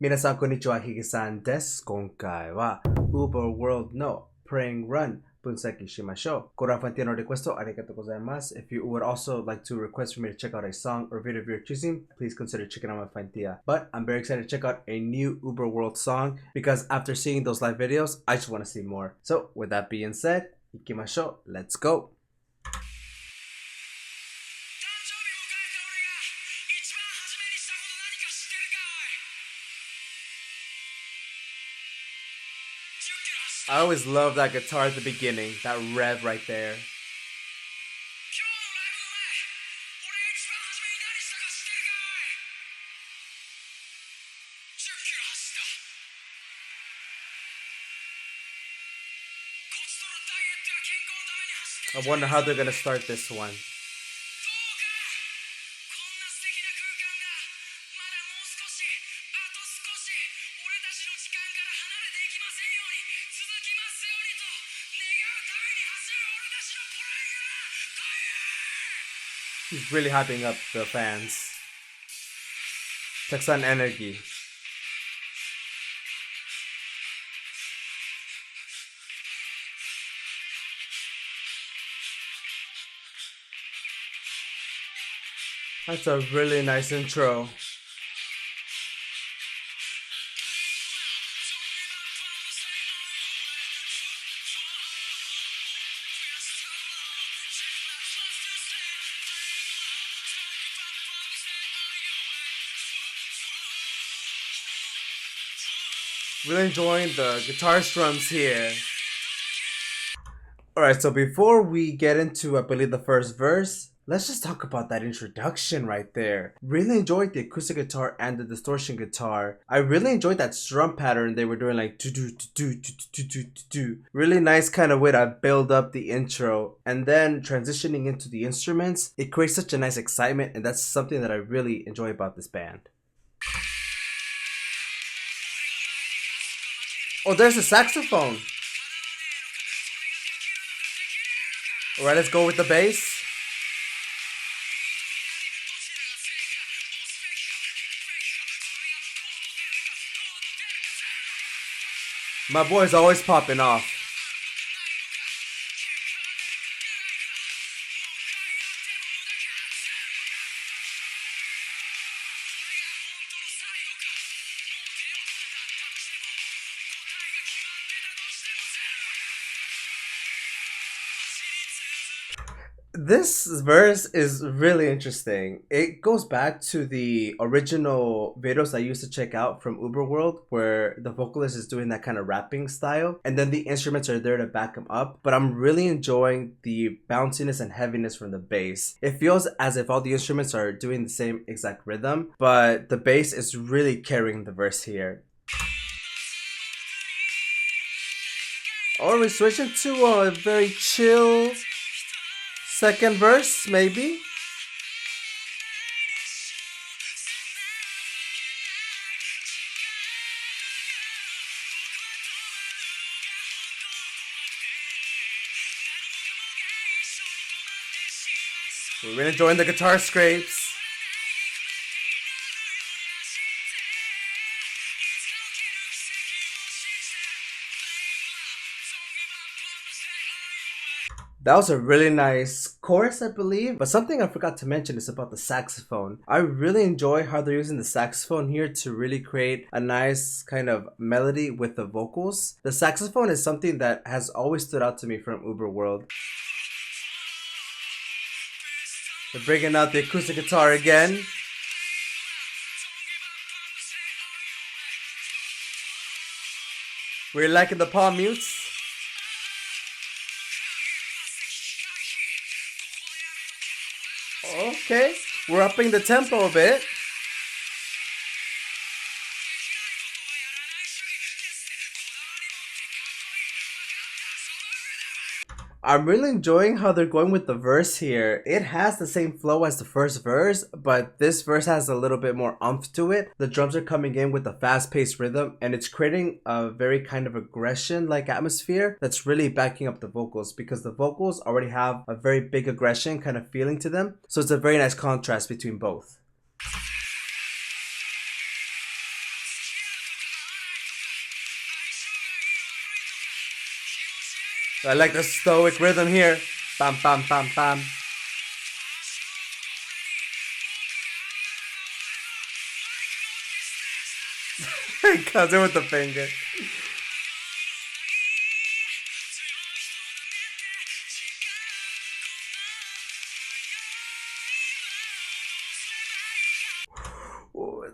皆さんこんにちは、HigeSanです。今回は UVERworld の Praying Run 分析しましょう。これはファンティアのリクエストありがとうございます。If you would also like to request for me to check out a song or video of your choosing, please consider checking out my Fantia. But I'm very excited to check out a new UVERworld song because after seeing those live videos, I just want to see more. So with that being said, 行きましょう。Let's go! I always love that guitar at the beginning, that rev right there. I wonder how they're gonna start this one. He's really hyping up the fans. HigeSan energy. That's a really nice intro. Really enjoying the guitar strums here. Alright, so before we get into, I believe, the first verse, let's just talk about that introduction right there. Really enjoyed the acoustic guitar and the distortion guitar. I really enjoyed that strum pattern they were doing, like do. Really nice kind of way to build up the intro. And then transitioning into the instruments, it creates such a nice excitement, and that's something that I really enjoy about this band. Oh, there's a saxophone. Alright, let's go with the bass. My boy's always popping off. This verse is really interesting. It goes back to the original videos I used to check out from UVERworld, where the vocalist is doing that kind of rapping style, and then the instruments are there to back him up. But I'm really enjoying the bounciness and heaviness from the bass. It feels as if all the instruments are doing the same exact rhythm, but the bass is really carrying the verse here. Or we switch into a very chill second verse, maybe? We're really enjoying the guitar scrapes. That was a really nice chorus, I believe. But something I forgot to mention is about the saxophone. I really enjoy how they're using the saxophone here to really create a nice kind of melody with the vocals. The saxophone is something that has always stood out to me from UVERworld. They're bringing out the acoustic guitar again. We're liking the palm mutes. Okay, we're upping the tempo a bit. I'm really enjoying how they're going with the verse here. It has the same flow as the first verse, but this verse has a little bit more oomph to it. The drums are coming in with a fast-paced rhythm, and it's creating a very kind of aggression-like atmosphere that's really backing up the vocals, because the vocals already have a very big aggression kind of feeling to them. So it's a very nice contrast between both. I like the stoic rhythm here. Bam, bam, bam, bam. He comes in with the finger.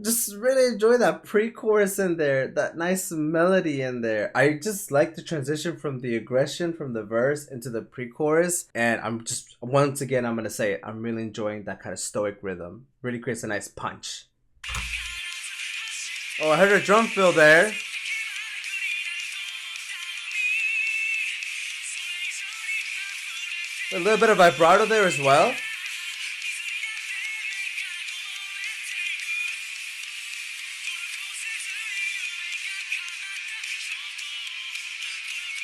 Just really enjoy that pre-chorus in there, that nice melody in there. I just like the transition from the aggression from the verse into the pre-chorus, and I'm just, once again, I'm gonna say it, I'm really enjoying that kind of stoic rhythm. Really creates a nice punch. Oh, I heard a drum fill there. A little bit of vibrato there as well.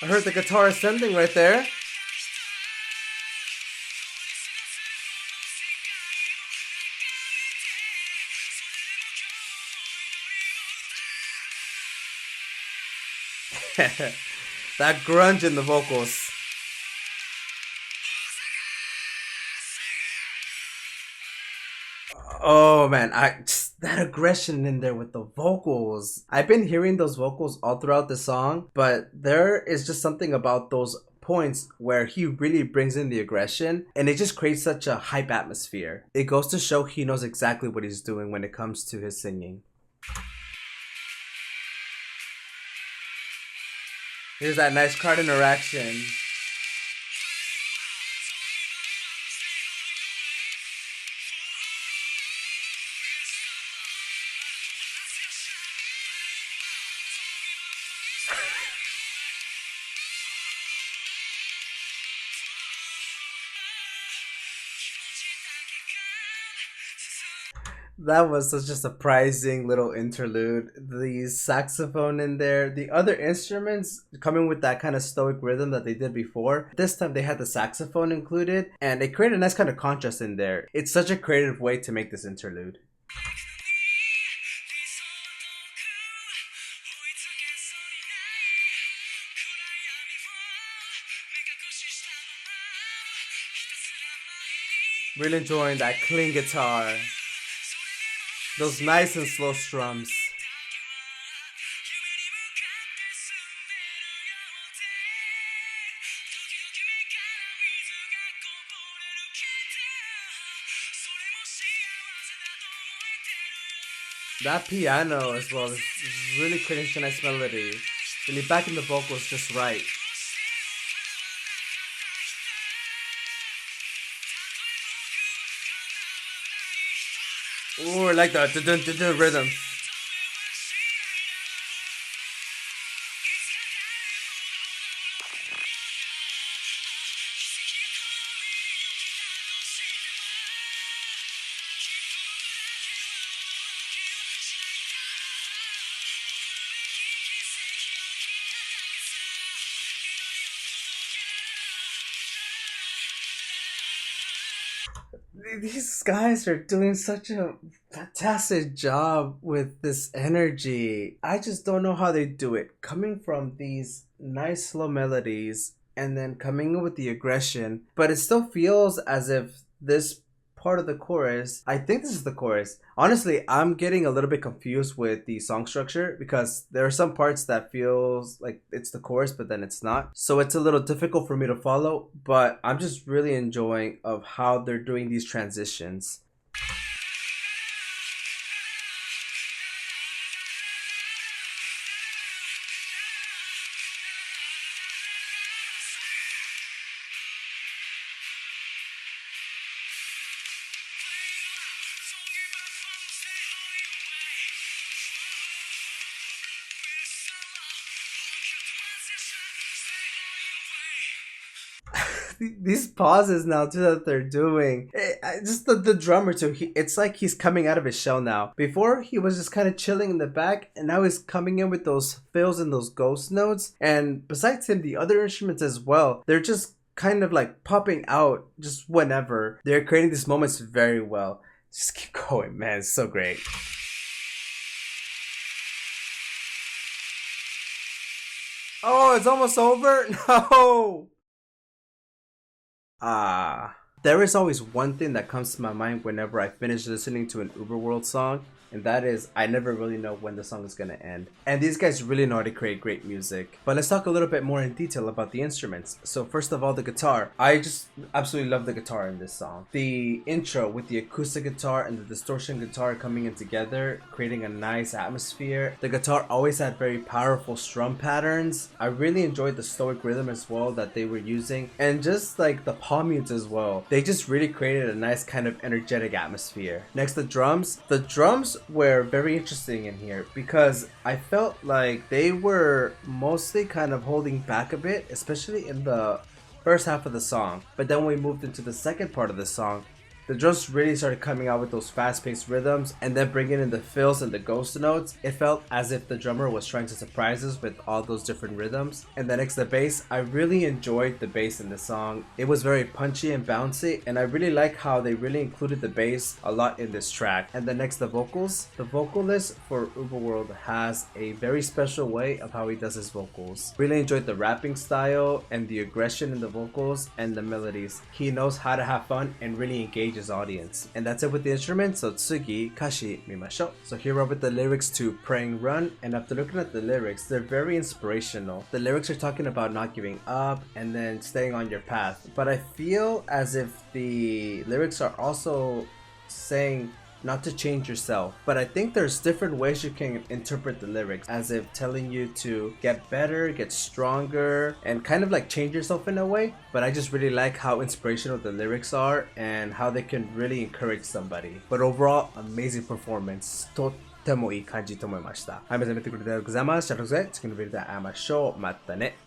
I heard the guitar ascending right there. That grunge in the vocals. Oh man, that aggression in there with the vocals. I've been hearing those vocals all throughout the song, but there is just something about those points where he really brings in the aggression, and it just creates such a hype atmosphere. It goes to show he knows exactly what he's doing when it comes to his singing. Here's that nice card interaction. That was such a surprising little interlude. The saxophone in there, the other instruments coming with that kind of stoic rhythm that they did before. This time they had the saxophone included, and it created a nice kind of contrast in there. It's such a creative way to make this interlude. Really enjoying that clean guitar. Those nice and slow strums. That piano as well is really creating a nice melody. Really backing the vocals just right. Ooh, I like that rhythm. These guys are doing such a fantastic job with this energy. I just don't know how they do it. Coming from these nice slow melodies and then coming in with the aggression, but it still feels as if this part of the chorus, I think this is the chorus. Honestly, I'm getting a little bit confused with the song structure because there are some parts that feels like it's the chorus, but then it's not. So it's a little difficult for me to follow, but I'm just really enjoying of how they're doing these transitions. These pauses now too that they're doing, just the drummer too, it's like he's coming out of his shell now. Before he was just kind of chilling in the back, and now he's coming in with those fills and those ghost notes. And besides him, the other instruments as well, they're just kind of like popping out just whenever. They're creating these moments very well. Just keep going, man. It's so great. Oh, it's almost over? No! There is always one thing that comes to my mind whenever I finish listening to an UVERworld song, and that is I never really know when the song is gonna end. And these guys really know how to create great music. But let's talk a little bit more in detail about the instruments. So first of all, the guitar. I just absolutely love the guitar in this song. The intro with the acoustic guitar and the distortion guitar coming in together, creating a nice atmosphere. The guitar always had very powerful strum patterns. I really enjoyed the stoic rhythm as well that they were using, and just like the palm mutes as well. They just really created a nice kind of energetic atmosphere. Next, the drums. The drums were very interesting in here because I felt like they were mostly kind of holding back a bit, especially in the first half of the song. But then when we moved into the second part of the song, the drums really started coming out with those fast-paced rhythms and then bringing in the fills and the ghost notes. It felt as if the drummer was trying to surprise us with all those different rhythms. And then next, the bass. I really enjoyed the bass in the song. It was very punchy and bouncy, and I really like how they really included the bass a lot in this track. And then next, the vocals. The vocalist for UVERworld has a very special way of how he does his vocals. Really enjoyed the rapping style and the aggression in the vocals and the melodies. He knows how to have fun and really engage his audience. And that's it with the instruments. So tsugi kashi mimashou. So here are with the lyrics to Praying Run, and after looking at the lyrics, they're very inspirational. The lyrics are talking about not giving up and then staying on your path, but I feel as if the lyrics are also saying not to change yourself. But I think there's different ways you can interpret the lyrics, as if telling you to get better, get stronger, and kind of like change yourself in a way. But I just really like how inspirational the lyrics are and how they can really encourage somebody. But overall, amazing performance. とってもいい感じと思いました。はい、皆さん見てくれてありがとうございます。じゃあ、次のビデオで会いましょう。またね。